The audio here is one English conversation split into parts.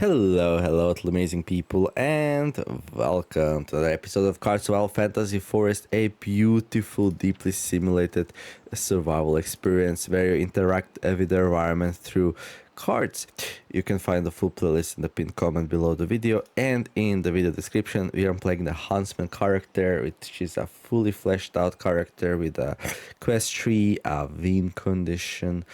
Hello, amazing people, and welcome to another episode of Cards Wild Fantasy Forest, a beautiful, deeply simulated survival experience where you interact with the environment through cards. You can find the full playlist in the pinned comment below the video, and in the video description, we are playing the Huntsman character, which is a fully fleshed out character with a quest tree, a win condition,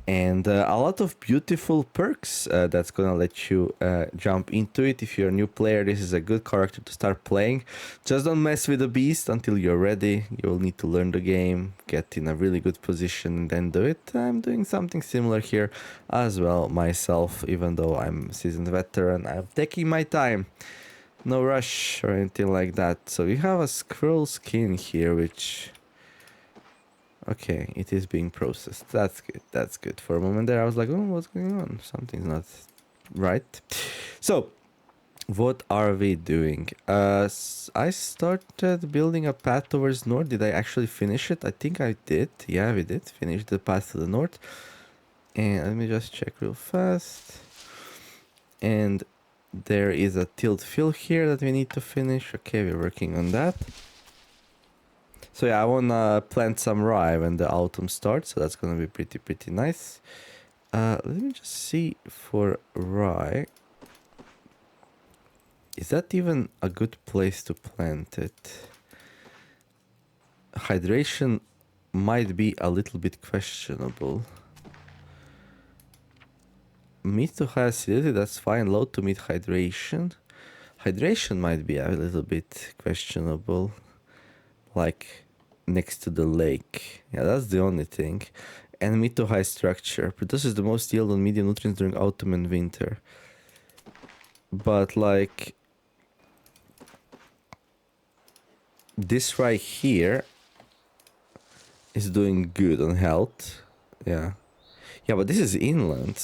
and a lot of beautiful perks that's gonna let you jump into it. If you're a new player, this is a good character to start playing. Just don't mess with the beast until you're ready. You'll need to learn the game, get in a really good position, and then do it. I'm doing something similar here as well myself, even though I'm a seasoned veteran. I'm taking my time, no rush or anything like that. So we have a squirrel skin here, which... Okay, it is being processed. That's good. That's good. For a moment there, I was like, oh, what's going on? Something's not right. So, what are we doing? I started building a path towards north. Did I actually finish it? I think I did. Yeah, we did finish the path to the north. And let me just check real fast. And there is a tilled field here that we need to finish. Okay, we're working on that. So yeah, I wanna plant some rye when the autumn starts, so that's gonna be pretty nice. Let me just see for rye. Is that even a good place to plant it? Hydration might be a little bit questionable. Mid to high acidity, that's fine. Low to mid hydration. Hydration might be a little bit questionable. Like next to the lake. Yeah, that's the only thing. And mid to high structure. Produces the most yield on medium nutrients during autumn and winter. But like... this right here is doing good on health. Yeah. Yeah, but this is inland.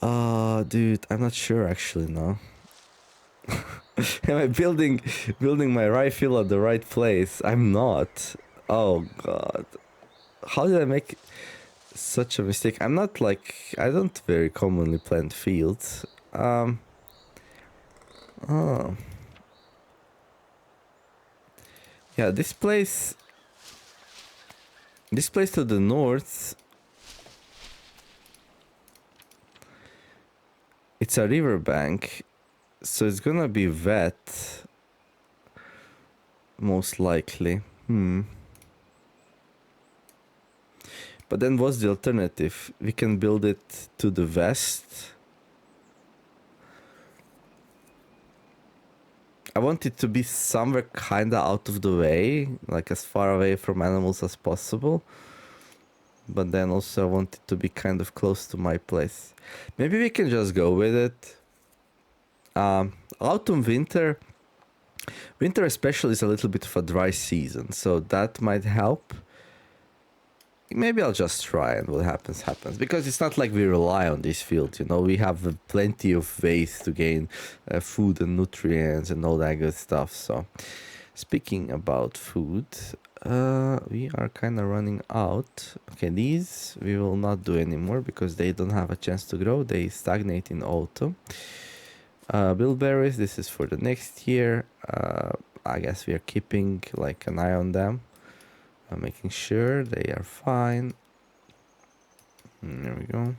Dude, I'm not sure actually now. Am I building my rye field at the right place? I'm not. Oh god. How did I make such a mistake? I'm not like... I don't very commonly plant fields. Oh. Yeah, this place to the north, it's a riverbank. So it's gonna be wet, most likely. But then what's the alternative? We can build it to the west. I want it to be somewhere kinda out of the way, like as far away from animals as possible. But then also I want it to be kind of close to my place. Maybe we can just go with it. Autumn, winter especially is a little bit of a dry season, so that might help. Maybe I'll just try, and what happens happens, because it's not like we rely on this field, you know. We have plenty of ways to gain food and nutrients and all that good stuff. So speaking about food, we are kind of running out. Okay, these we will not do anymore because they don't have a chance to grow. They stagnate in autumn. Bilberries, this is for the next year. I guess we are keeping like an eye on them, making sure they are fine. There we go.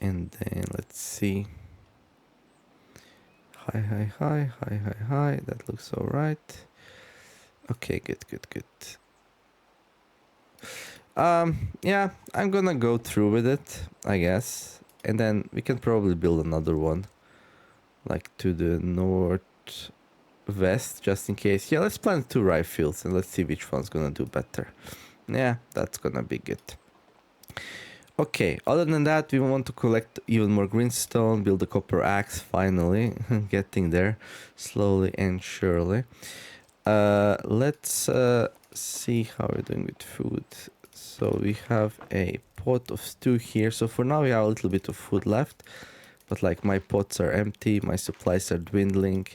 And then let's see. Hi. That looks all right. Okay, good. Yeah, I'm gonna go through with it, I guess. And then we can probably build another one, like to the northwest, just in case. Yeah, let's plant 2 rye fields and let's see which one's gonna do better. Yeah, that's gonna be good. Okay, other than that, we want to collect even more greenstone, build a copper axe, finally. Getting there, slowly and surely. Let's see how we're doing with food. So we have a pot of stew here. So for now we have a little bit of food left, but like my pots are empty, my supplies are dwindling.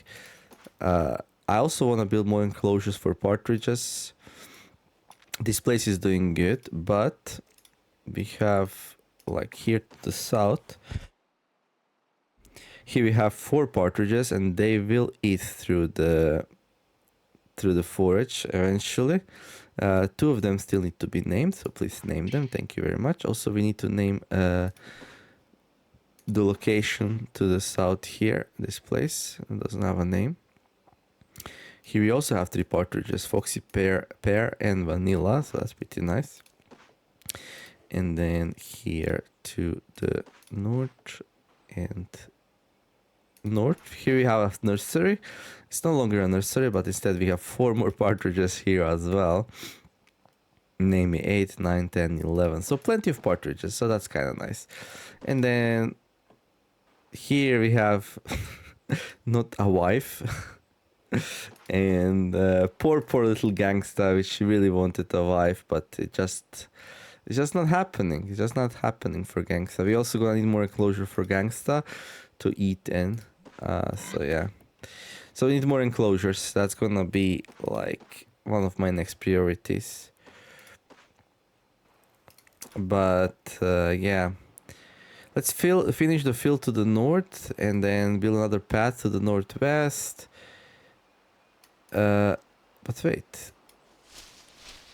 I also want to build more enclosures for partridges. This place is doing good, but we have like here to the south. Here we have 4 partridges, and they will eat through the forage eventually. 2 of them still need to be named, so please name them. Thank you very much. Also, we need to name the location to the south here. This place, it doesn't have a name. Here we also have 3 partridges, Foxy, Pear, and Vanilla, so that's pretty nice. And then here to the north and north, here we have a nursery. It's no longer a nursery, but instead we have 4 more partridges here as well. Namely 8, 9, 10, 11. So plenty of partridges, so that's kind of nice. And then here we have not a wife. And poor little gangsta, which she really wanted a wife, but it's just not happening. It's just not happening for gangsta. We also gonna need more enclosure for gangsta to eat in. So yeah, so we need more enclosures. That's gonna be like one of my next priorities. But yeah, let's finish the field to the north and then build another path to the northwest. But wait,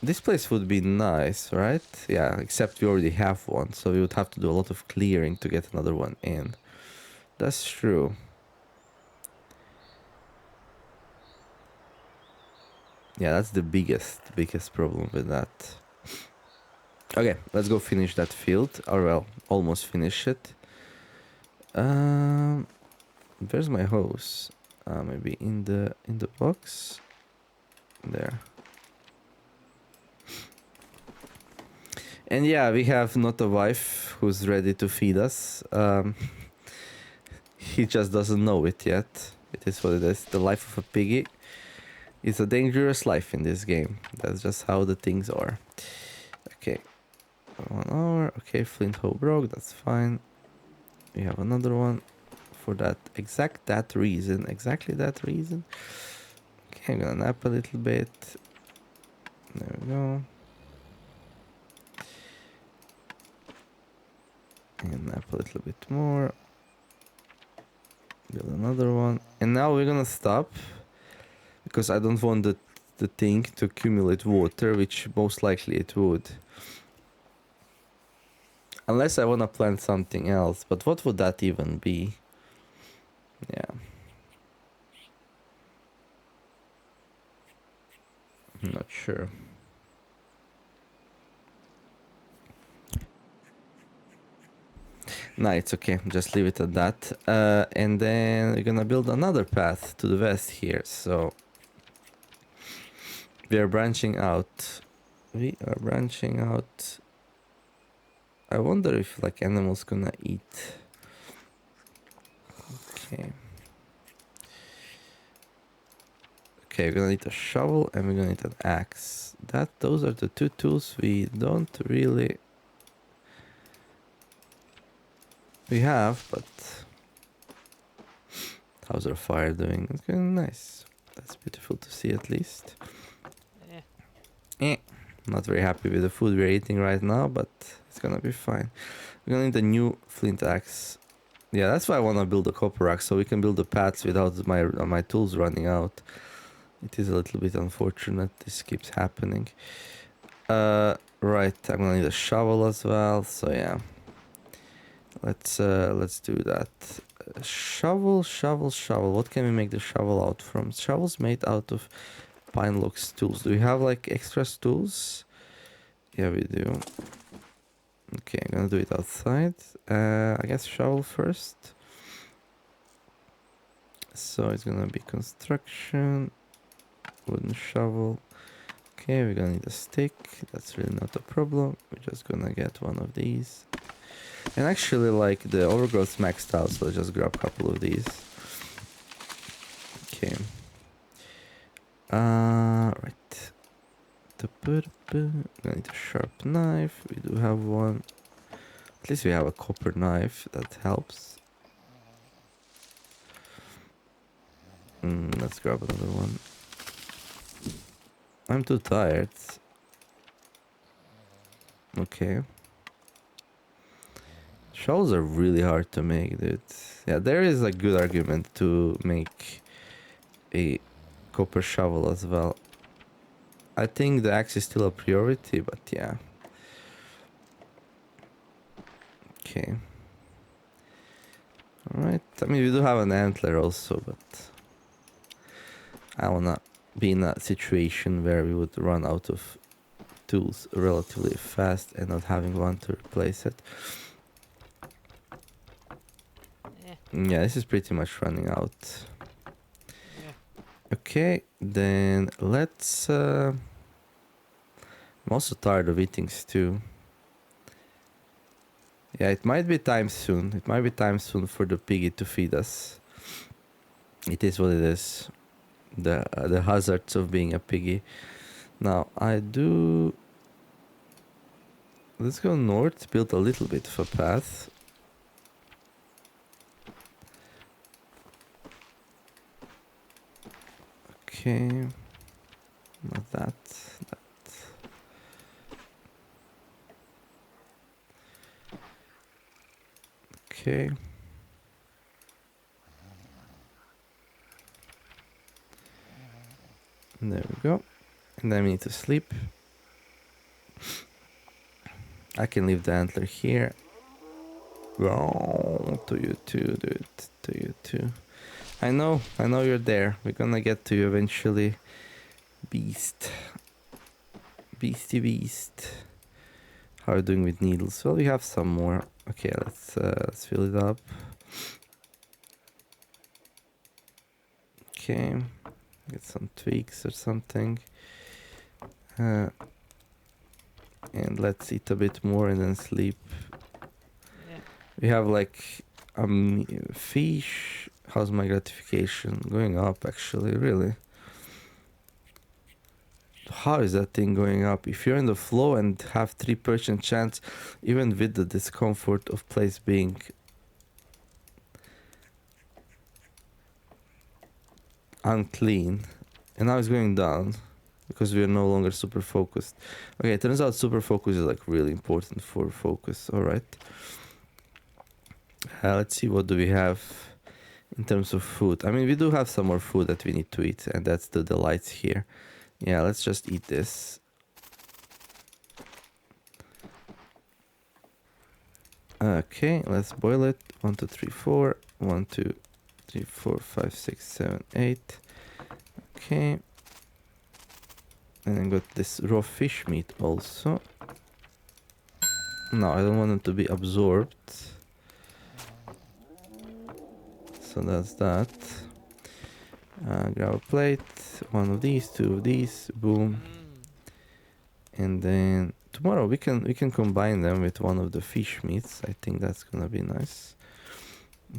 this place would be nice, right? Yeah, except we already have one, so we would have to do a lot of clearing to get another one in. That's true. Yeah, that's the biggest problem with that. Okay, let's go finish that field, or well, almost finish it. Where's my hose? Maybe in the box. There. And yeah, we have not a wife who's ready to feed us. He just doesn't know it yet. It is what it is. The life of a piggy is a dangerous life in this game. That's just how the things are. Okay. 1 hour. Okay, flint hoe broke. That's fine. We have another one for exactly that reason. Okay, I'm gonna nap a little bit. There we go. And nap a little bit more. Build another one. And now we're gonna stop because I don't want the thing to accumulate water, which most likely it would. Unless I wanna plant something else, but what would that even be? Yeah. I'm not sure. No, it's okay. Just leave it at that. And then we're gonna build another path to the west here. So we are branching out. I wonder if like animals gonna eat. Okay. Okay, we're gonna need a shovel and we're gonna need an axe. Those are the 2 tools we don't really... We have, but... How's our fire doing? It's going nice. That's beautiful to see at least. Not very happy with the food we're eating right now, but it's gonna be fine. We're gonna need a new flint axe. Yeah, that's why I wanna build a copper axe, so we can build the paths without my tools running out. It is a little bit unfortunate this keeps happening. Right, I'm gonna need a shovel as well, so yeah. Let's do that. Shovel. What can we make the shovel out from? Shovel's made out of pine logs tools. Do we have like extra tools? Yeah, we do. Okay, I'm gonna do it outside. I guess shovel first. So it's gonna be construction, wooden shovel. Okay, we're gonna need a stick. That's really not a problem. We're just gonna get one of these. And actually, like, the overgrowth's maxed out, so I'll just grab a couple of these. Okay. Right. Gonna need a sharp knife. We do have one. At least we have a copper knife. That helps. Let's grab another one. I'm too tired. Okay. Shovels are really hard to make, dude. Yeah, there is a good argument to make a copper shovel as well. I think the axe is still a priority, but yeah. Okay. Alright, I mean we do have an antler also, but I wanna be in a situation where we would run out of tools relatively fast and not having one to replace it. Yeah, this is pretty much running out. Okay, then let's... I'm also tired of eating stew. Yeah, it might be time soon. It might be time soon for the piggy to feed us. It is what it is. The hazards of being a piggy. Now, I do... Let's go north, build a little bit of a path. Okay. Not that. Okay. And there we go. And then we need to sleep. I can leave the antler here. Oh, to you too, dude. To you too. I know you're there. We're gonna get to you eventually. Beast. Beastie beast. How are you doing with needles? Well, we have some more. Okay, let's fill it up. Okay. Get some twigs or something. And let's eat a bit more and then sleep. We have like fish. How's my gratification? Going up actually, really. How is that thing going up? If you're in the flow and have 3% chance, even with the discomfort of place being unclean, and now it's going down because we are no longer super focused. Okay, it turns out super focus is like really important for focus. All right. Let's see, what do we have in terms of food? I mean, we do have some more food that we need to eat, and that's the delights here. Yeah, let's just eat this. Okay, let's boil it. 1, 2, 3, 4. 1, 2, 3, 4, 5, 6, 7, 8. Okay. And then got this raw fish meat also. No, I don't want them to be absorbed. So that's that. Grab a plate. One of these, two of these. Boom. And then tomorrow we can combine them with one of the fish meats. I think that's gonna be nice.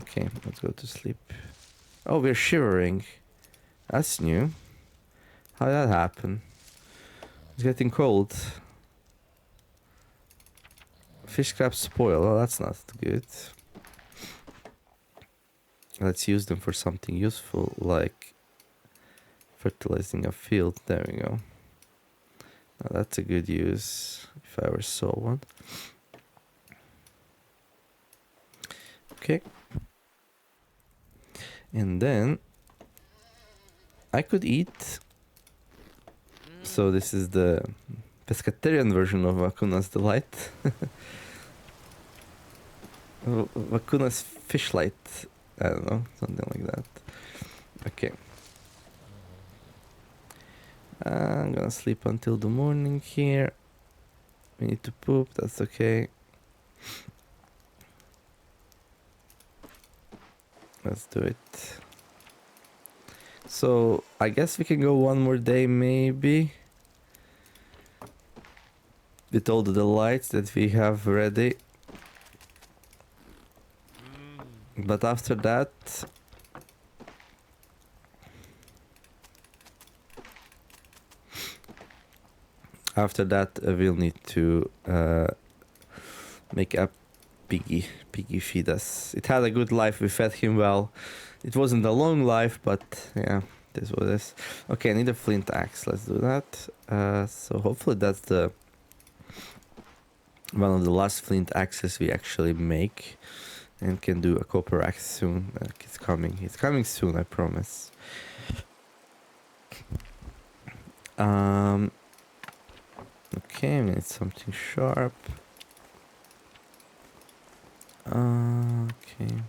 Okay, let's go to sleep. Oh, we're shivering. That's new. How did that happen? It's getting cold. Fish scraps spoil. Oh, that's not good. Let's use them for something useful, like fertilizing a field. There we go. Now that's a good use, if I ever saw one. Okay. And then I could eat. So this is the pescatarian version of Vacuna's Delight. Vacuna's Fish Light. I don't know, something like that. Okay. I'm gonna sleep until the morning here. We need to poop, that's okay. Let's do it. So, I guess we can go one more day maybe. With all the delights that we have ready. But after that... we'll need to make a Piggie feed us. It had a good life, we fed him well. It wasn't a long life, but yeah, this was this. Okay, I need a flint axe, let's do that. So hopefully that's the One of the last flint axes we actually make, and can do a copper axe soon. It's coming. It's coming soon, I promise. Okay, we need something sharp. Okay.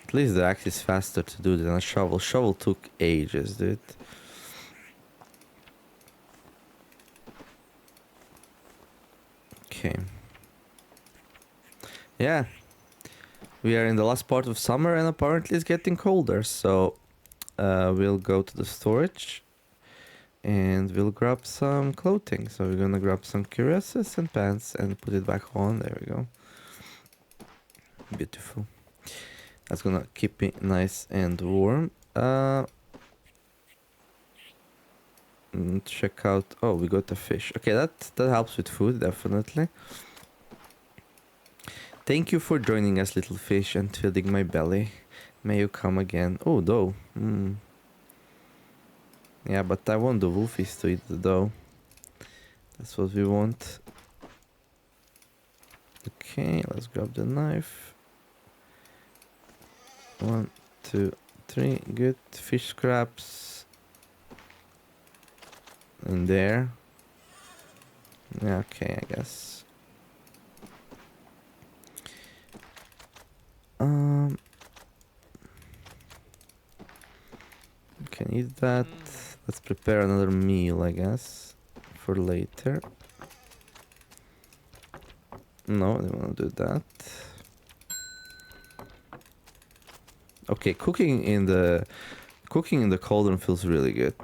At least the axe is faster to do than a shovel. Shovel took ages, dude. Okay. Yeah. We are in the last part of summer and apparently it's getting colder, so we'll go to the storage and we'll grab some clothing. So we're gonna grab some cuirasses and pants and put it back on. There we go. Beautiful. That's gonna keep me nice and warm. Check out. Oh, we got a fish. Okay, that helps with food, definitely. Thank you for joining us, little fish, and filling my belly. May you come again. Oh, dough. Yeah, but I want the wolfies to eat the dough. That's what we want. Okay, let's grab the knife. 1, 2, 3. Good. Fish scraps. In there. Yeah, okay, I guess. Can eat that. Let's prepare another meal, I guess, for later. No, I don't want to do that. Okay, cooking in the cauldron feels really good.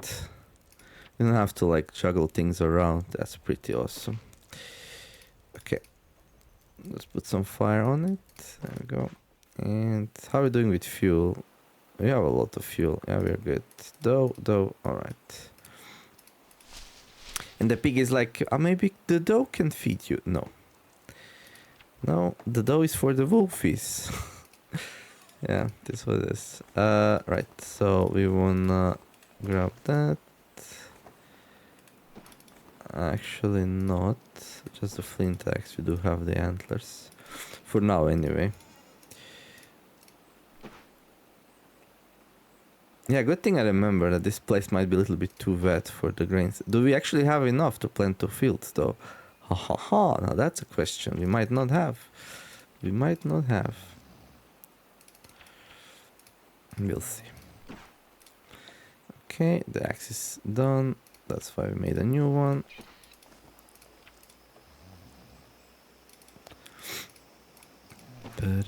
You don't have to like juggle things around. That's pretty awesome. Okay, let's put some fire on it. There we go. And how are we doing with fuel? We have a lot of fuel. Yeah, we're good. Dough. All right. And the pig is like, maybe the dough can feed you. No, the dough is for the wolfies. Yeah, this was this. Right. So we wanna grab that. Actually, not just the flint axe. We do have the antlers for now, anyway. Yeah, good thing I remember that this place might be a little bit too wet for the grains. Do we actually have enough to plant 2 fields, though? Ha ha ha, now that's a question. We might not have. We'll see. Okay, the axe is done. That's why we made a new one. We're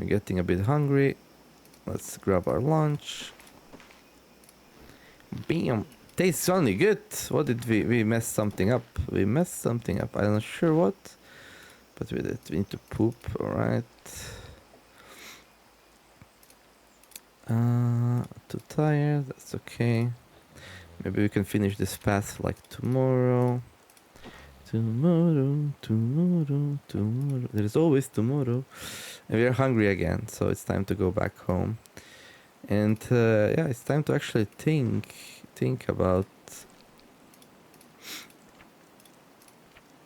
getting a bit hungry. Let's grab our lunch. Bam! Tastes only good. What did we mess something up? I'm not sure what. But we did. We need to poop. Alright. Too tired. That's okay. Maybe we can finish this path like tomorrow. Tomorrow. There is always tomorrow. And we are hungry again, so it's time to go back home. And yeah, it's time to actually think about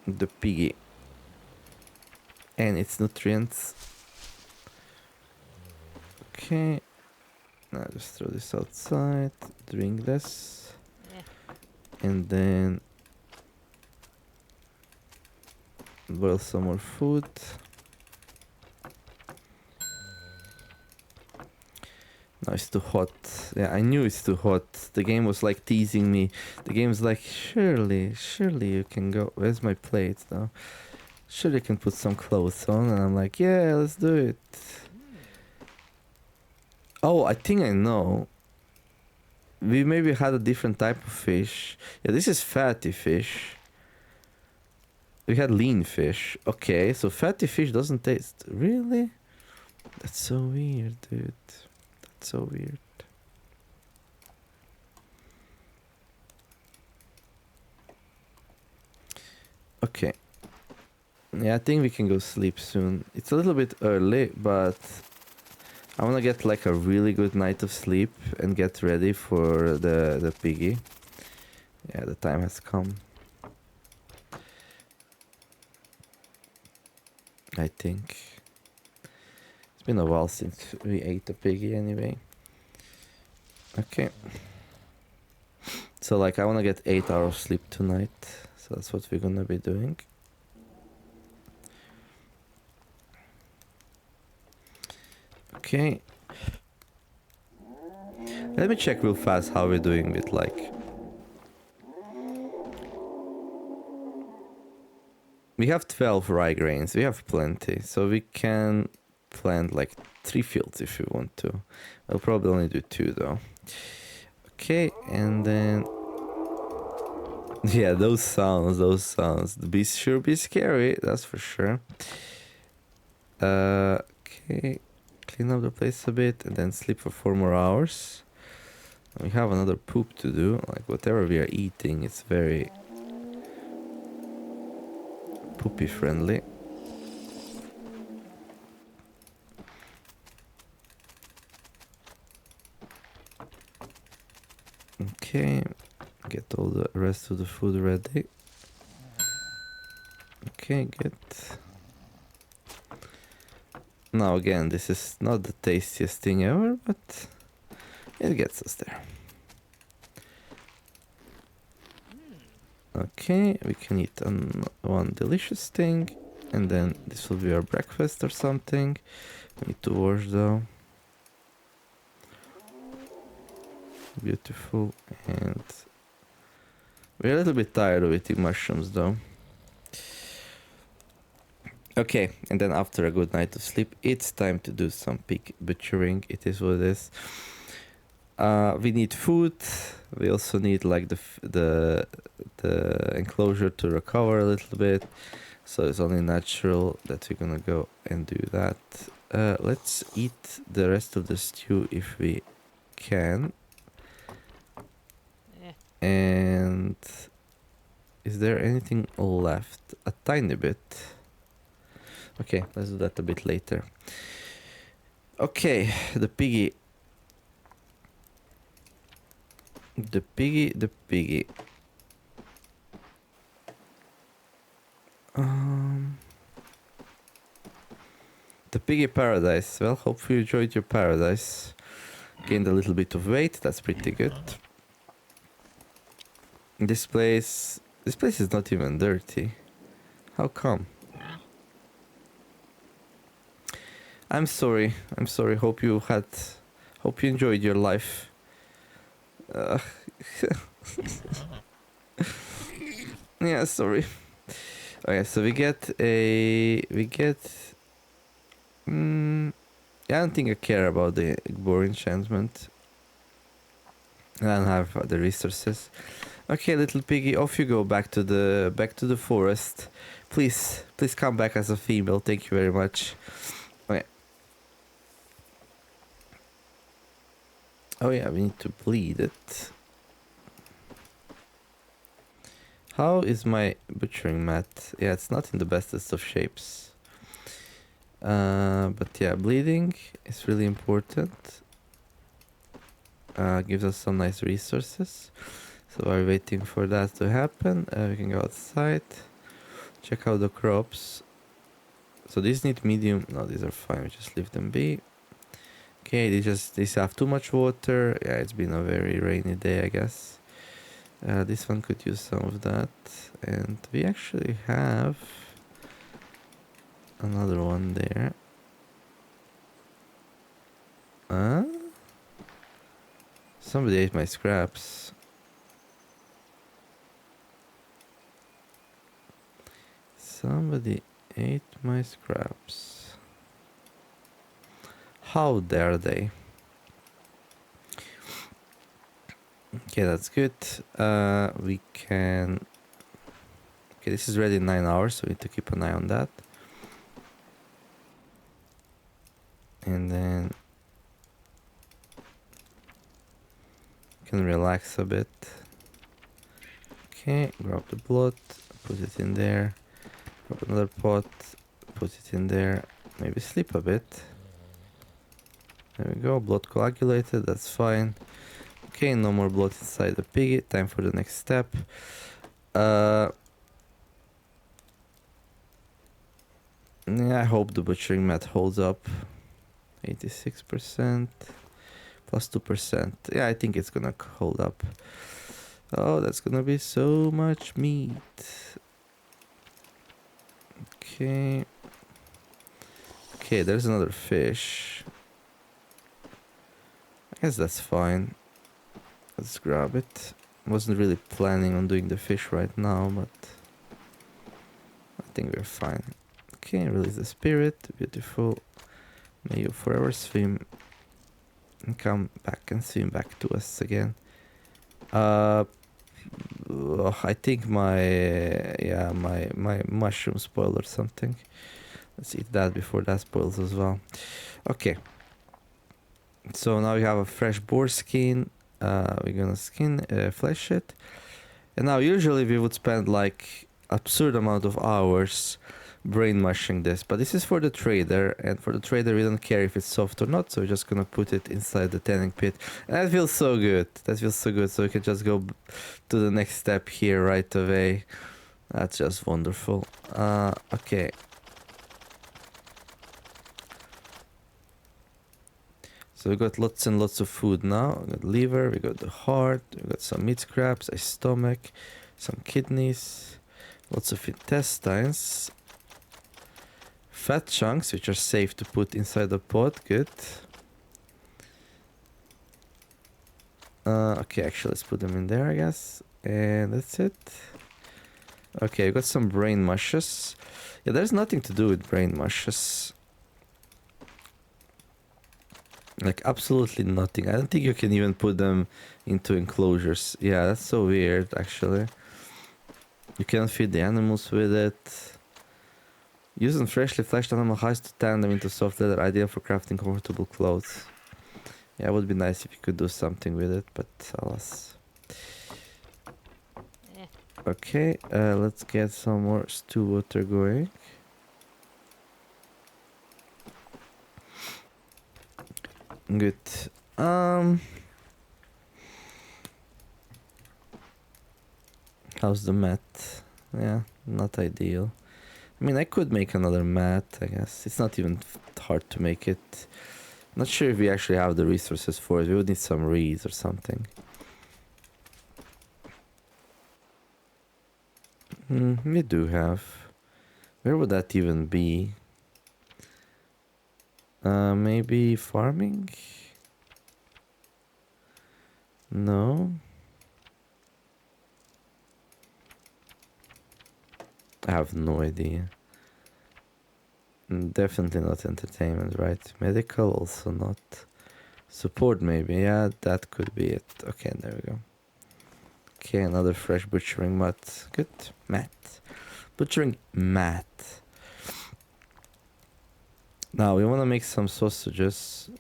the piggy and its nutrients. Okay, now just throw this outside, drink this, and then boil some more food. No, it's too hot. Yeah, I knew it's too hot. The game was like teasing me. The game was like, surely you can go. Where's my plate now? Surely you can put some clothes on. And I'm like, yeah, let's do it. Oh, I think I know. We maybe had a different type of fish. Yeah, this is fatty fish. We had lean fish. Okay, so fatty fish doesn't taste. Really? That's so weird, dude. So weird. Okay. Yeah, I think we can go sleep soon. It's a little bit early, but I want to get like a really good night of sleep and get ready for the piggy. Yeah, the time has come. I think. It's been a while since we ate a piggy anyway. Okay. So like I wanna get 8 hours sleep tonight. So that's what we're gonna be doing. Okay. Let me check real fast how we're doing with like... We have 12 rye grains. We have plenty. So we can plant like 3 fields if you want to. I'll probably only do 2 though. Okay, and then... Yeah, those sounds. Be sure be scary, that's for sure. Okay, clean up the place a bit and then sleep for 4 more hours. We have another poop to do. Like whatever we are eating, it's very poopy friendly. Okay, get all the rest of the food ready. Okay, good. Now again, this is not the tastiest thing ever, but it gets us there. Okay, we can eat one delicious thing, and then this will be our breakfast or something. We need to wash though. Beautiful, and we're a little bit tired of eating mushrooms though. Okay, and then after a good night of sleep, it's time to do some pig butchering. It is what it is. We need food. We also need like the enclosure to recover a little bit. So it's only natural that we're gonna go and do that. Let's eat the rest of the stew if we can. And is there anything left? A tiny bit. Okay, let's do that a bit later. Okay, the piggy. The piggy. The piggy paradise. Well, hope you enjoyed your paradise. Gained a little bit of weight. That's pretty good. This place is not even dirty. How come? I'm sorry. Hope you enjoyed your life. Yeah, sorry. Okay, so we get. I don't think I care about the Igbor enchantment. I don't have the resources. Okay, little piggy, off you go back to the forest. Please come back as a female. Thank you very much. Okay. Oh yeah, we need to bleed it. How is my butchering mat? Yeah, it's not in the bestest of shapes. But yeah, bleeding is really important. Gives us some nice resources. So while waiting for that to happen, we can go outside, check out the crops. So these need medium. No, these are fine. We just leave them be. Okay, these have too much water. Yeah, it's been a very rainy day, I guess. This one could use some of that, and we actually have another one there. Somebody ate my scraps. Somebody ate my scraps. How dare they? Okay, that's good. We can... Okay, this is ready in 9 hours, so we need to keep an eye on that. And then... can relax a bit. Okay, grab the blood, put it in there. Grab another pot, put it in there. Maybe sleep a bit. There we go, blood coagulated, that's fine. Okay, no more blood inside the piggy. Time for the next step. Yeah, I hope the butchering mat holds up. 86% plus 2%. Yeah, I think it's gonna hold up. Oh, that's gonna be so much meat. Okay. Okay, there's another fish. I guess that's fine. Let's grab it. Wasn't really planning on doing the fish right now, but I think we're fine. Okay, release the spirit. Beautiful. May you forever swim and come back and swim back to us again. I think my mushroom spoiled or something. Let's eat that before that spoils as well. Okay. So now we have a fresh boar skin. We're gonna flesh it. And now usually we would spend like absurd amount of hours brain mushing this, but this is for the trader, and for the trader we don't care if it's soft or not, so we're just gonna put it inside the tanning pit. And that feels so good. That feels so good. So we can just go to the next step here right away. That's just wonderful. Okay. So we got lots and lots of food now. We got liver, we got the heart, we got some meat scraps, a stomach, some kidneys, lots of intestines, fat chunks which are safe to put inside the pot. Good. Okay, actually let's put them in there, I guess. And that's it. Okay, we got some brain mushes. Yeah, there's nothing to do with brain mushes. Like absolutely nothing. I don't think you can even put them into enclosures. Yeah, that's so weird actually. You cannot feed the animals with it. Using freshly fleshed animal hides to tan them into soft leather, ideal for crafting comfortable clothes. Yeah, it would be nice if you could do something with it, but alas. Okay, let's get some more stew water going. Good. How's the mat? Yeah, not ideal. I mean, I could make another mat, I guess. It's not even hard to make it. Not sure if we actually have the resources for it. We would need some reeds or something. We do have. Where would that even be? Maybe farming? No. I have no idea. Definitely not entertainment, right? Medical also not. Support maybe, yeah, that could be it. Okay, there we go. Okay, another fresh butchering mat. Good. Mat. Butchering mat. Now we want to make some sausages.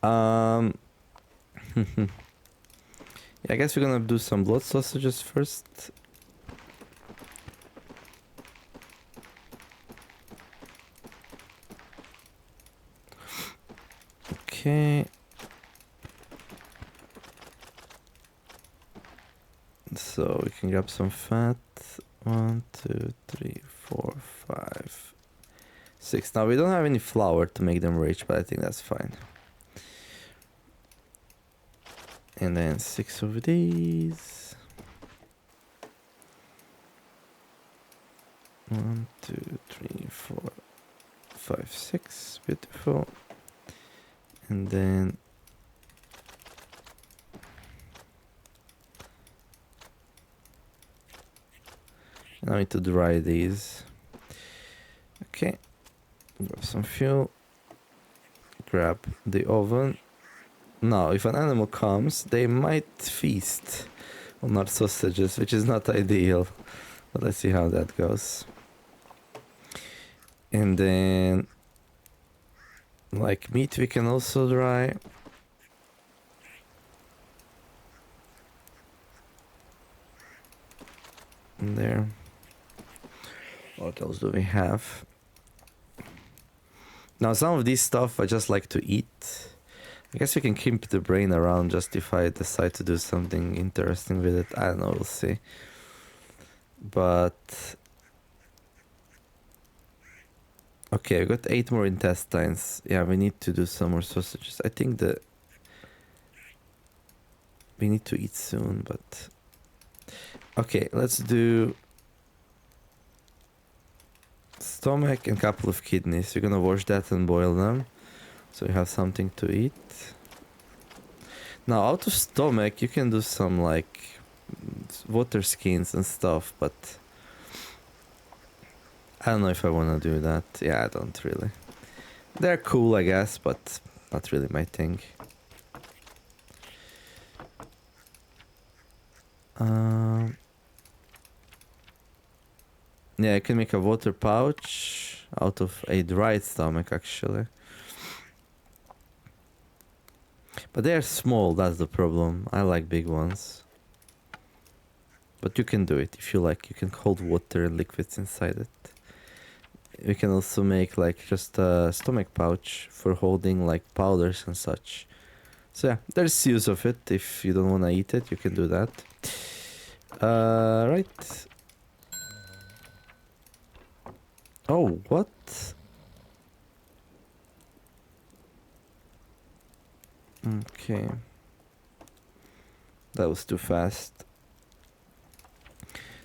Yeah, I guess we're gonna do some blood sausages first. Okay. So we can grab some fat. 1, 2, 3, 4, 5, 6. Now we don't have any flour to make them rich, but I think that's fine. And then 6 of these. 1, 2, 3, 4, 5, 6. Beautiful. And then now I need to dry these. Okay. Grab some fuel. Grab the oven. Now, if an animal comes, they might feast on our sausages, which is not ideal. But let's see how that goes. And then, like meat, we can also dry. And there. What else do we have? Now, some of this stuff I just like to eat. I guess we can keep the brain around just if I decide to do something interesting with it. I don't know, we'll see. But Okay, I got 8 more intestines. Yeah, we need to do some more sausages. I think that we need to eat soon, but... Okay, let's do... stomach and couple of kidneys. We're gonna wash that and boil them. So we have something to eat. Now, out of stomach, you can do some, like... water skins and stuff, but... I don't know if I wanna do that. Yeah, I don't really. They're cool, I guess, but not really my thing. Yeah, I can make a water pouch out of a dried stomach, actually. But they're small, that's the problem. I like big ones. But you can do it if you like. You can hold water and liquids inside it. We can also make like just a stomach pouch for holding like powders and such. So yeah, there's use of it. If you don't want to eat it, you can do that. Right. Oh, what? Okay. That was too fast.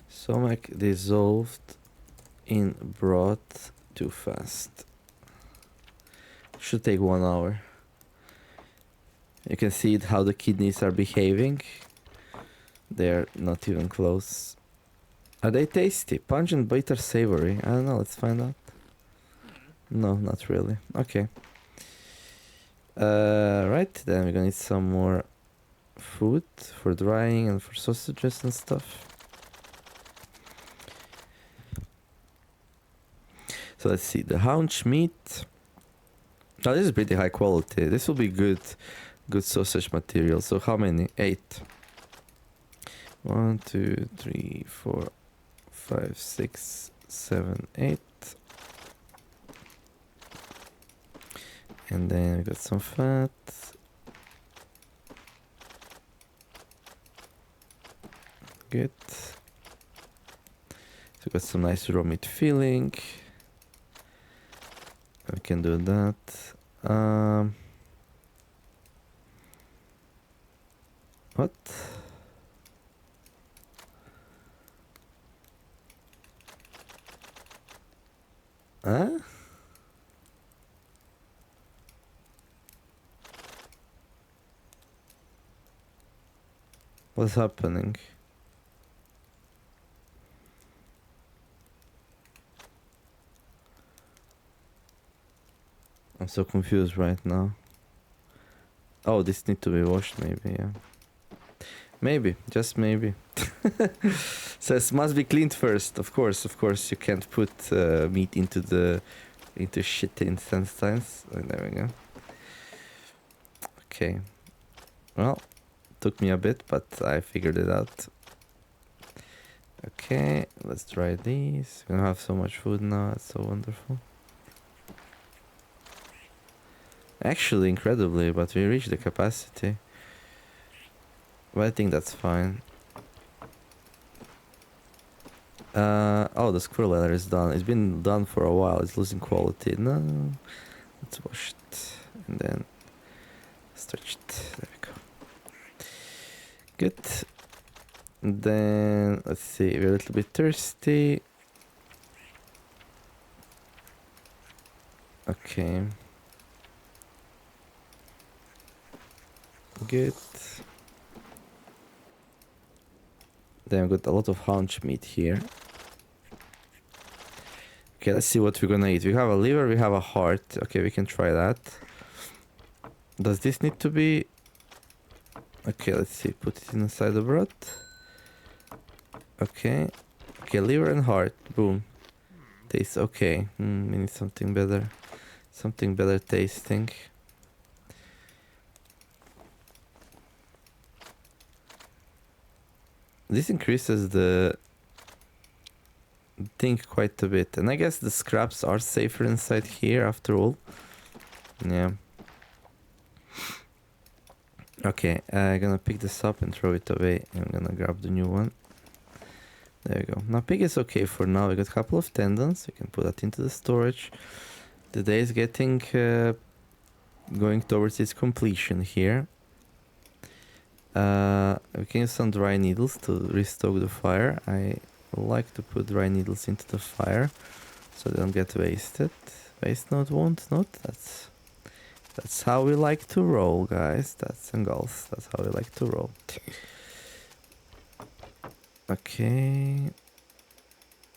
Stomach dissolved in broth too fast. Should take 1 hour. You can see how the kidneys are behaving. They're not even close. Are they tasty? Pungent, bitter, savory? I don't know, let's find out. No, not really. Okay. Right, then we're gonna need some more food for drying and for sausages and stuff. So let's see, the haunch meat. Now this is pretty high quality. This will be good sausage material. So how many? 8. 1, 2, 3, 4, 5, 6, 7, 8. And then we got some fat. Good. So we got some nice raw meat filling. We can do that. What? Huh? What's happening? I'm so confused right now. Oh, this need to be washed maybe, yeah. Maybe, just maybe. So it must be cleaned first, of course. You can't put meat into shit intestines. Oh, there we go. Okay. Well, took me a bit, but I figured it out. Okay, let's try these. We're gonna have so much food now, it's so wonderful. Actually, incredibly, but we reached the capacity. But I think that's fine. Oh, the squirrel leather is done. It's been done for a while. It's losing quality. No, let's wash it and then stretch it. There we go. Good. And then let's see. We're a little bit thirsty. Okay. Good. Then I've got a lot of haunch meat here. Okay, let's see what we're gonna eat. We have a liver, we have a heart. Okay, we can try that. Does this need to be... Okay, let's see. Put it inside the broth. Okay. Okay, liver and heart. Boom. Tastes okay. We need something better. Something better tasting. This increases the thing quite a bit. And I guess the scraps are safer inside here after all. Yeah. Okay, I'm gonna pick this up and throw it away. I'm gonna grab the new one. There you go. Now pig is okay for now. We got a couple of tendons. We can put that into the storage. The day is getting going towards its completion here. We can use some dry needles to restoke the fire. I like to put dry needles into the fire so they don't get wasted. Waste not, want not. That's how we like to roll, guys. That's and girls. That's how we like to roll. Okay.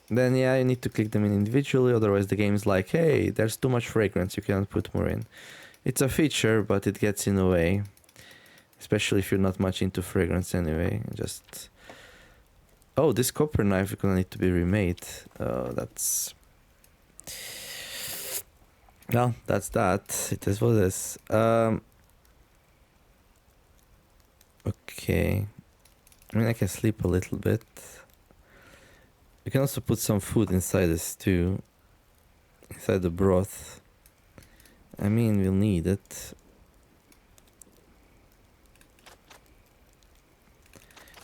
Then yeah, you need to click them in individually, otherwise the game's like, hey, there's too much fragrance, you cannot put more in. It's a feature, but it gets in the way. Especially if you're not much into fragrance anyway. Just... Oh, this copper knife is gonna need to be remade. That's... Well, that's that. It is what it is. Okay. I mean, I can sleep a little bit. You can also put some food inside the stew. Inside the broth. I mean, we'll need it.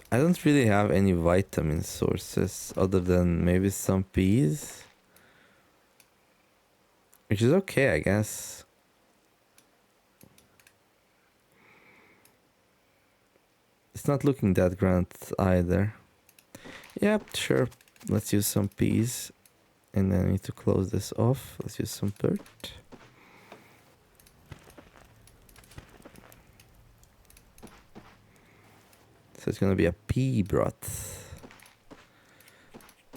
I don't really have any vitamin sources other than maybe some peas. Which is okay, I guess. It's not looking that grand either. Yep, sure. Let's use some peas. And then I need to close this off. Let's use some dirt. So it's gonna be a pea broth.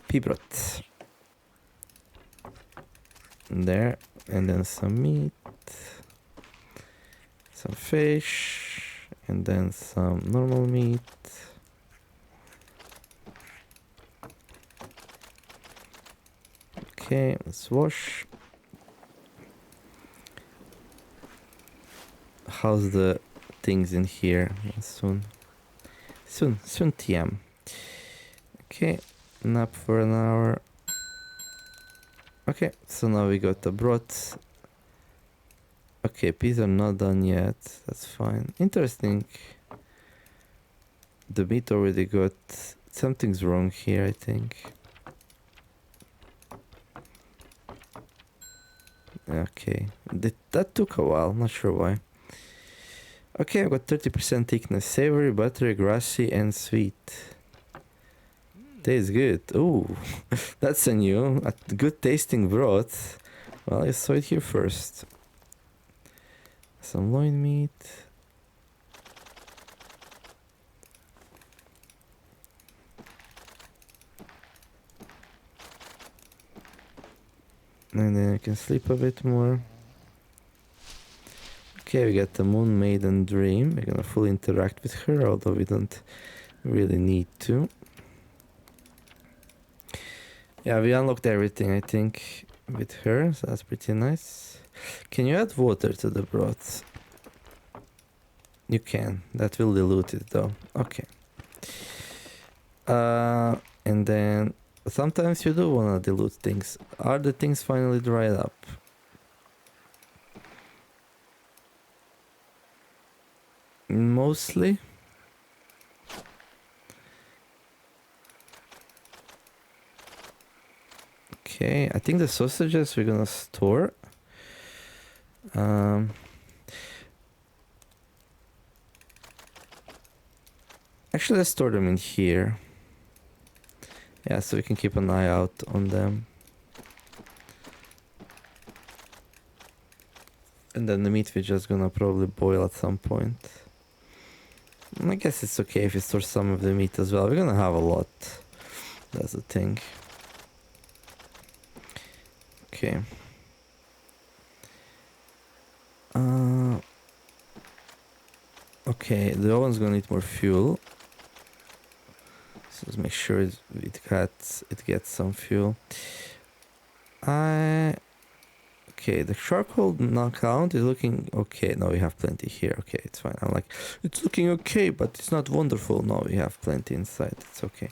Pea broth. There. And then some meat. Some fish. And then some normal meat. Okay, let's wash. How's the things in here? Soon TM. Okay, nap for an hour. Okay, so now we got the broth. Okay, peas are not done yet. That's fine. Interesting. The meat already got... Something's wrong here, I think. Okay, that took a while, not sure why. Okay, I've got 30% thickness, savory, buttery, grassy, and sweet. Tastes good. Ooh, that's a good tasting broth. Well, I saw it here first. Some loin meat. And then I can sleep a bit more. Okay, we got the Moon Maiden Dream. We're gonna fully interact with her, although we don't really need to. Yeah, we unlocked everything, I think, with her, so that's pretty nice. Can you add water to the broth? You can. That will dilute it, though. Okay. And then... Sometimes you do wanna dilute things. Are the things finally dried up? Mostly. Okay, I think the sausages we're gonna store. Actually, let's store them in here. Yeah, so we can keep an eye out on them. And then the meat we're just gonna probably boil at some point. I guess it's okay if we store some of the meat as well. We're gonna have a lot. That's the thing. Okay. Okay, the oven's gonna need more fuel. So let's make sure it gets some fuel. Okay, the charcoal count is looking okay. No, we have plenty here. Okay, it's fine. I'm like, it's looking okay, but it's not wonderful. No, we have plenty inside. It's okay.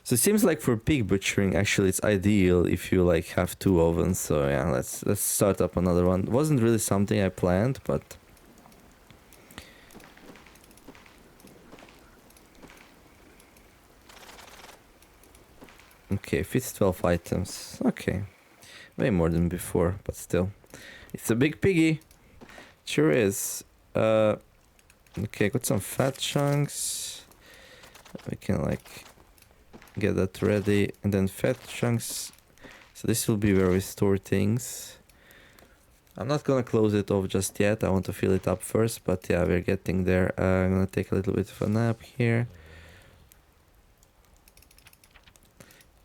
So it seems like for pig butchering, actually, it's ideal if you like have two ovens. So yeah, let's start up another one. It wasn't really something I planned, but Okay, fits 12 items. Okay. Way more than before, but still. It's a big piggy. Sure is. Okay, got some fat chunks. We can like get that ready. And then fat chunks. So this will be where we store things. I'm not gonna close it off just yet. I want to fill it up first, but yeah, we're getting there. I'm gonna take a little bit of a nap here.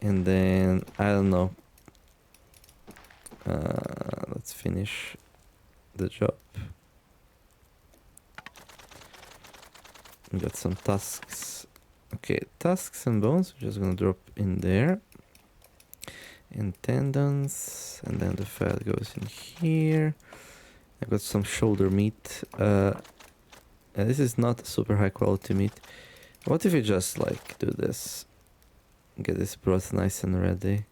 And then, I don't know. Let's finish the job. We got some tusks. Okay, tusks and bones. We're just gonna drop in there. And tendons. And then the fat goes in here. I got some shoulder meat. And this is not super high quality meat. What if we just like do this? Get this broth nice and ready.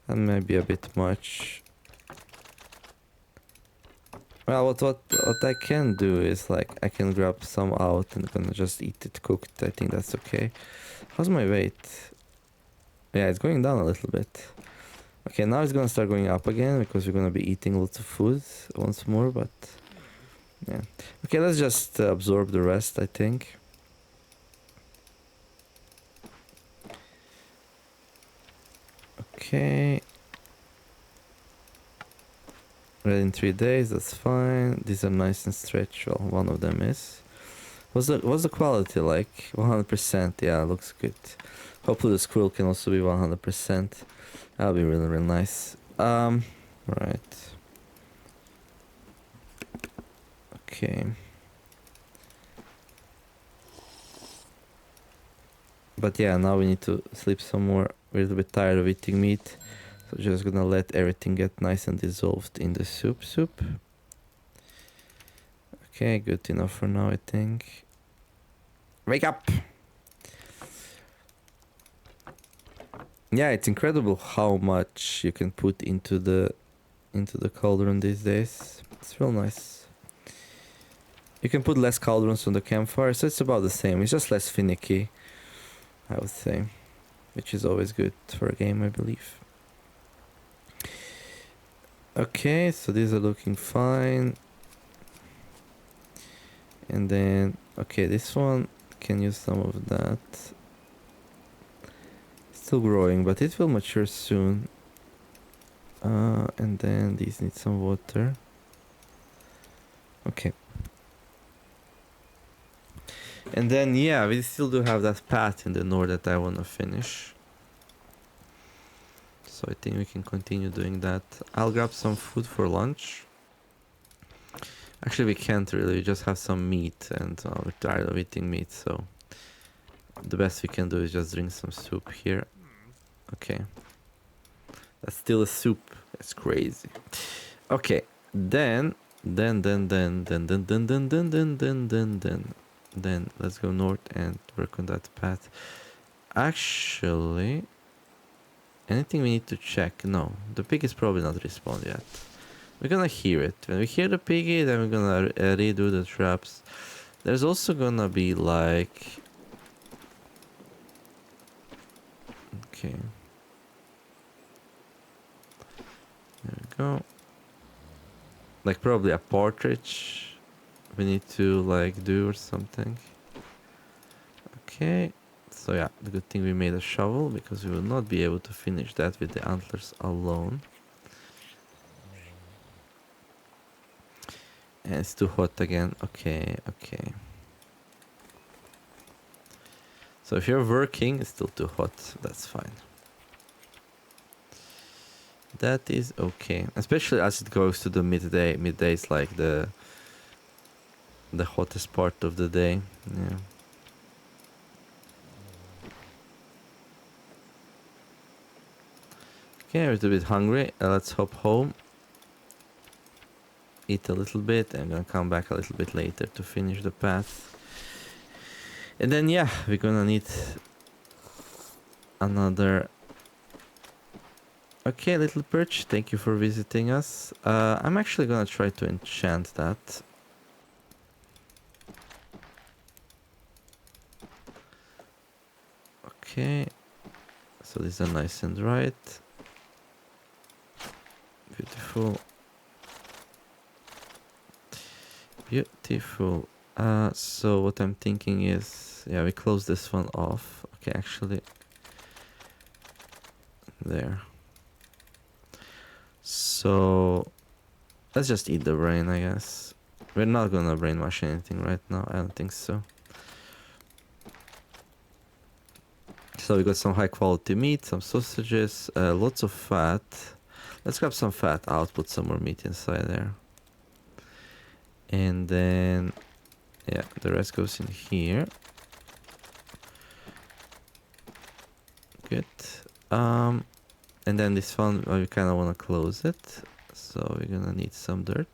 That might be a bit much. Well, what I can do is like I can grab some out and gonna just eat it cooked. I think that's okay. How's my weight? Yeah, it's going down a little bit. Okay, now it's gonna start going up again because we're gonna be eating lots of food once more. But yeah, okay, let's just absorb the rest. I think. Okay. Ready in 3 days, that's fine. These are nice and stretched. Well, one of them is. What's the quality like? 100%, yeah, looks good. Hopefully the squirrel can also be 100%. That'll be really, really nice. Right. Okay. But yeah, now we need to sleep some more. We're a little bit tired of eating meat. So just gonna let everything get nice and dissolved in the soup. Okay, good enough for now, I think. Wake up! Yeah, it's incredible how much you can put into the cauldron these days. It's real nice. You can put less cauldrons on the campfire, so it's about the same. It's just less finicky, I would say, which is always good for a game, I believe. Okay, so these are looking fine. And then, okay, this one can use some of that. Still growing, but it will mature soon. And then these need some water. Okay. And then, yeah, we still do have that path in the north that I want to finish. So I think we can continue doing that. I'll grab some food for lunch. Actually, we can't really. We just have some meat and we're tired of eating meat. So the best we can do is just drink some soup here. Okay. That's still a soup. That's crazy. Okay. Then let's go north and work on that path. Actually, anything we need to check? No, the pig is probably not respawned yet. We're gonna hear it. When we hear the piggy, then we're gonna redo the traps. There's also gonna be like... Okay. There we go. Like probably a partridge we need to like do or something. Okay. So yeah, the good thing we made a shovel because we will not be able to finish that with the antlers alone. And it's too hot again. Okay. So if you're working, it's still too hot. That's fine. That is okay. Especially as it goes to the midday. Midday is like the hottest part of the day. Yeah. Okay, I'm a little bit hungry. Let's hop home. Eat a little bit. I'm gonna come back a little bit later to finish the path. And then yeah, we're gonna need another... Okay, little perch, thank you for visiting us. I'm actually gonna try to enchant that. Okay, so these are nice and right. Beautiful. Beautiful. So what I'm thinking is, yeah, we close this one off. Okay, actually, there. So let's just eat the brain, I guess. We're not gonna brainwash anything right now. I don't think so. So we got some high quality meat, some sausages, lots of fat. Let's grab some fat out, put some more meat inside there. And then, yeah, the rest goes in here. Good. And then this one, we kind of want to close it. So we're gonna need some dirt.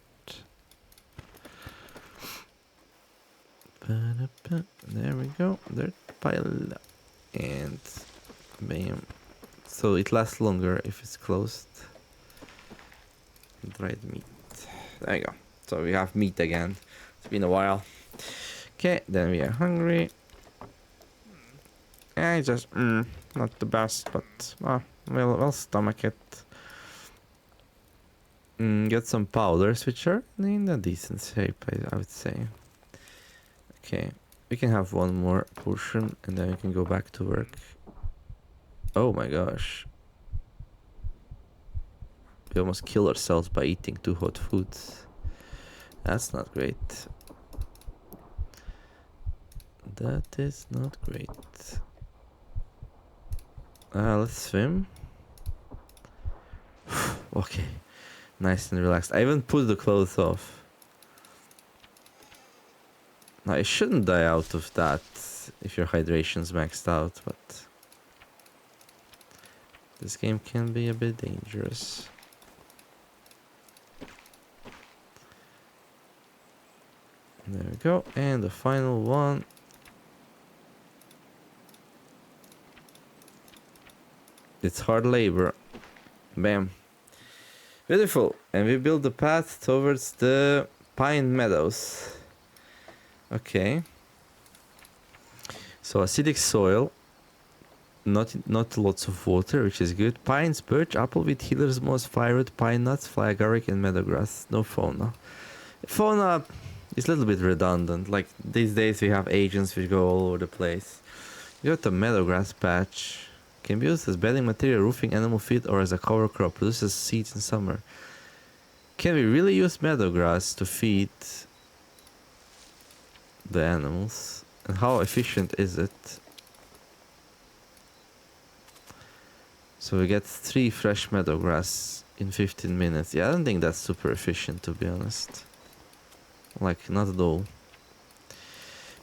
There we go, dirt pile. And bam. So it lasts longer if it's closed. Dried meat. There you go. So we have meat again. It's been a while. Okay, then we are hungry. I just, not the best, but we'll stomach it. Get some powders, which are in a decent shape, I would say. Okay, we can have one more portion, and then we can go back to work. Oh my gosh. We almost kill ourselves by eating too hot foods. That's not great. That is not great. Let's swim. Okay. Nice and relaxed. I even put the clothes off. Now, I shouldn't die out of that if your hydration's maxed out, but this game can be a bit dangerous. There we go. And the final one. It's hard labor. Bam. Beautiful. And we build the path towards the pine meadows. Okay. So acidic soil. Not lots of water, which is good. Pines, birch, appleweed, healer's moss, firewood, pine nuts, fly agaric, and meadowgrass. No fauna. Fauna is a little bit redundant. Like these days we have agents which go all over the place. You got the meadowgrass patch. Can be used as bedding material, roofing, animal feed, or as a cover crop. Produces seeds in summer. Can we really use meadowgrass to feed the animals? And how efficient is it? So we get 3 fresh meadowgrass in 15 minutes. Yeah, I don't think that's super efficient, to be honest. Like, not at all.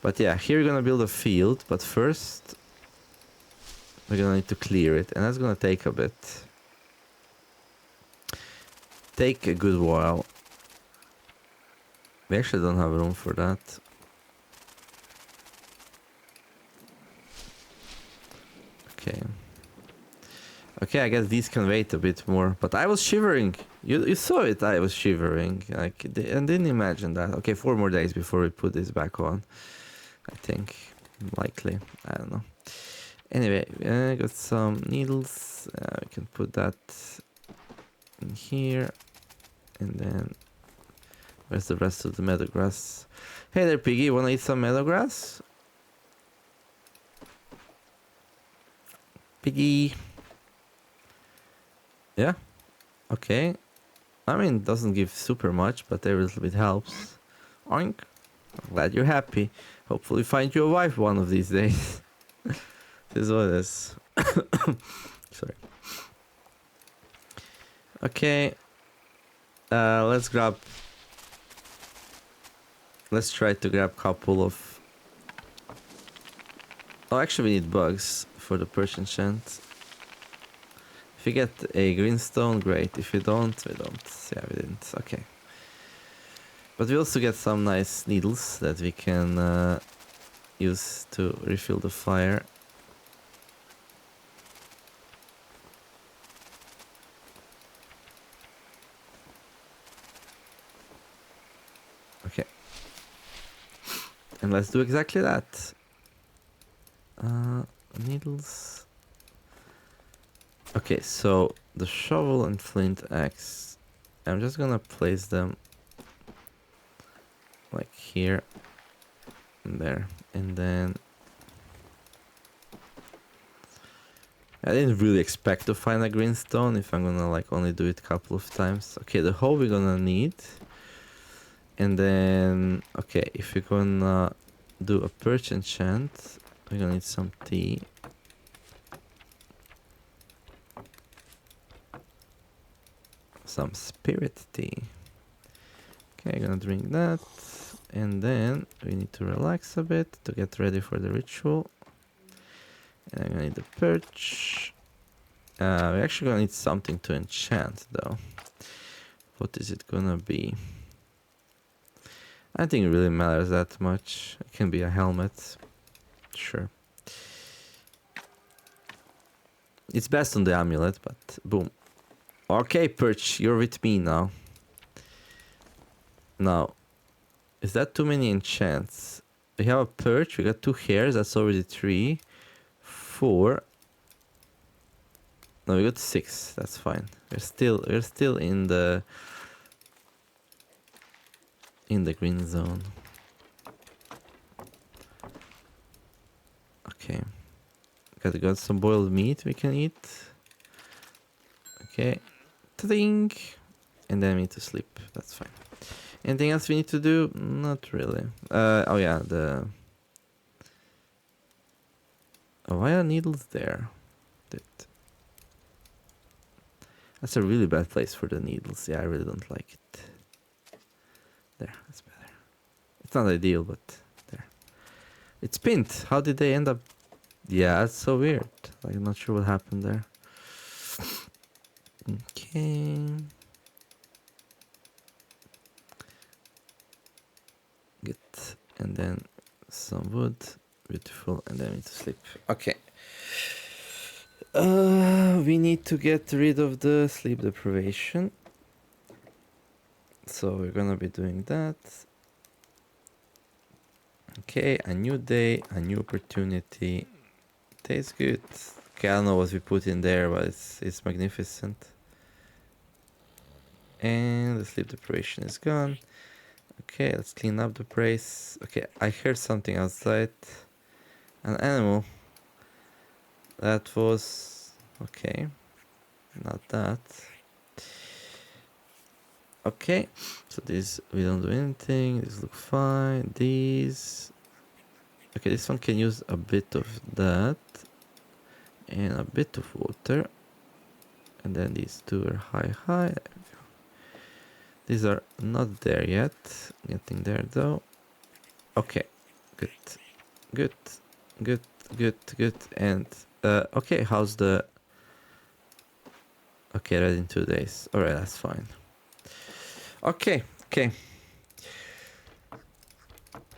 But yeah, here we're gonna build a field, but first we're gonna need to clear it, and that's gonna take a bit. Take a good while. We actually don't have room for that. Okay. Okay, I guess these can wait a bit more, but I was shivering. You saw it, I was shivering. Like, and didn't imagine that. Okay, 4 more days before we put this back on. I think. Likely. I don't know. Anyway, I got some needles. We can put that in here. And then, where's the rest of the meadowgrass? Hey there, Piggy, wanna eat some meadowgrass? Piggy. Yeah, okay. I mean, it doesn't give super much, but every little bit helps. Oink. I'm glad you're happy. Hopefully find you a wife one of these days. This is what it is. Sorry. Okay. Let's try to grab a couple of... Oh, actually we need bugs for the perch enchant. If you get a greenstone, great. If you don't, we don't. Yeah, we didn't. Okay. But we also get some nice needles that we can use to refill the fire. Okay. And let's do exactly that. needles. Okay, so the shovel and flint axe, I'm just gonna place them like here and there, and then I didn't really expect to find a green stone if I'm gonna like only do it a couple of times. Okay, the hoe we're gonna need, and then okay, if we're gonna do a perch enchant, we're gonna need some tea. Some spirit tea. Okay, I'm gonna drink that, and then we need to relax a bit to get ready for the ritual. And I'm gonna need the perch. We're actually gonna need something to enchant though. What is it gonna be? I don't think it really matters that much. It can be a helmet. Sure. It's best on the amulet, but boom. Okay, perch, you're with me now. Now, is that too many enchants? We have a perch, we got 2 hairs, that's already 3. 4. No, we got 6, that's fine. We're still in the green zone. Okay. Got some boiled meat we can eat. Okay. Think. And then we need to sleep. That's fine. Anything else we need to do? Not really. Oh yeah, why are needles there? That's a really bad place for the needles. Yeah, I really don't like it. There, that's better. It's not ideal, but there. It's pinned. How did they end up? Yeah, that's so weird. Like, I'm not sure what happened there. Okay. Good. And then some wood. Beautiful. And then we need to sleep. Okay. We need to get rid of the sleep deprivation. So we're gonna be doing that. Okay, a new day, a new opportunity. Tastes good. Okay, I don't know what we put in there, but it's magnificent. And the sleep deprivation is gone. Okay, let's clean up the place. Okay, I heard something outside. An animal. That was... okay. Not that. Okay, so this, we don't do anything. These look fine. These... okay, this one can use a bit of that. And a bit of water. And then these two are high. These are not there yet. Getting there though. Okay, good. And okay, how's the... okay, ready in 2 days. Alright, that's fine. Okay.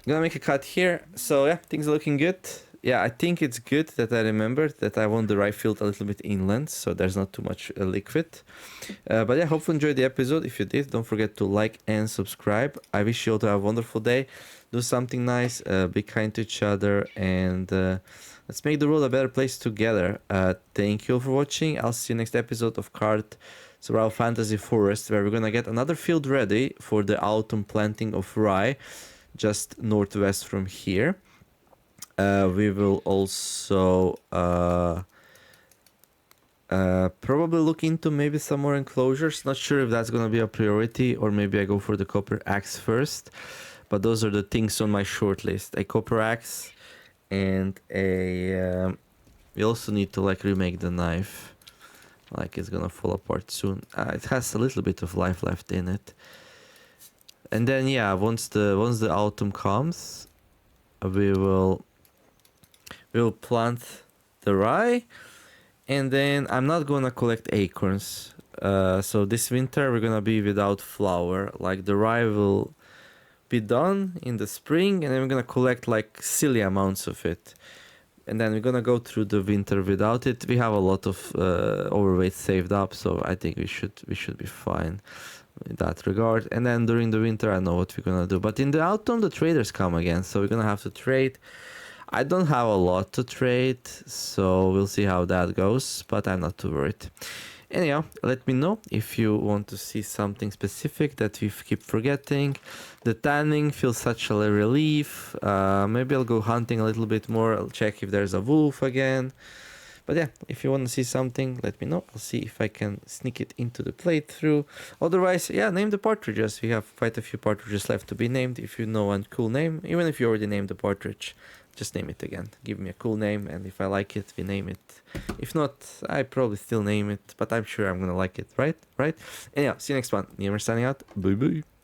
Gonna make a cut here. So yeah, things are looking good. Yeah, I think it's good that I remembered that I want the rye field a little bit inland, so there's not too much liquid. But yeah, hopefully enjoyed the episode. If you did, don't forget to like and subscribe. I wish you all to have a wonderful day. Do something nice, be kind to each other, and let's make the world a better place together. Thank you all for watching. I'll see you next episode of Card Survival Fantasy Forest, where we're gonna get another field ready for the autumn planting of rye, just northwest from here. We will also probably look into maybe some more enclosures. Not sure if that's gonna be a priority, or maybe I go for the copper axe first. But those are the things on my short list: a copper axe and a... we also need to like remake the knife. Like, it's gonna fall apart soon. It has a little bit of life left in it. And then yeah, once the autumn comes, we will plant the rye, and then I'm not gonna collect acorns. So this winter we're gonna be without flour. Like, the rye will be done in the spring, and then we're gonna collect like silly amounts of it, and then we're gonna go through the winter without it. We have a lot of overweight saved up, so I think we should be fine in that regard. And then during the winter, I know what we're gonna do. But in the autumn, the traders come again, so we're gonna have to trade. I don't have a lot to trade, so we'll see how that goes, but I'm not too worried. Anyhow, let me know if you want to see something specific that we keep forgetting. The tanning feels such a relief. Maybe I'll go hunting a little bit more. I'll check if there's a wolf again. But yeah, if you want to see something, let me know. I'll see if I can sneak it into the playthrough. Otherwise, yeah, name the partridges. We have quite a few partridges left to be named. If you know a cool name, even if you already named the partridge, just name it again. Give me a cool name, and if I like it, we name it. If not, I probably still name it, but I'm sure I'm gonna like it, right? Anyhow, see you next one. Never signing out. Bye bye.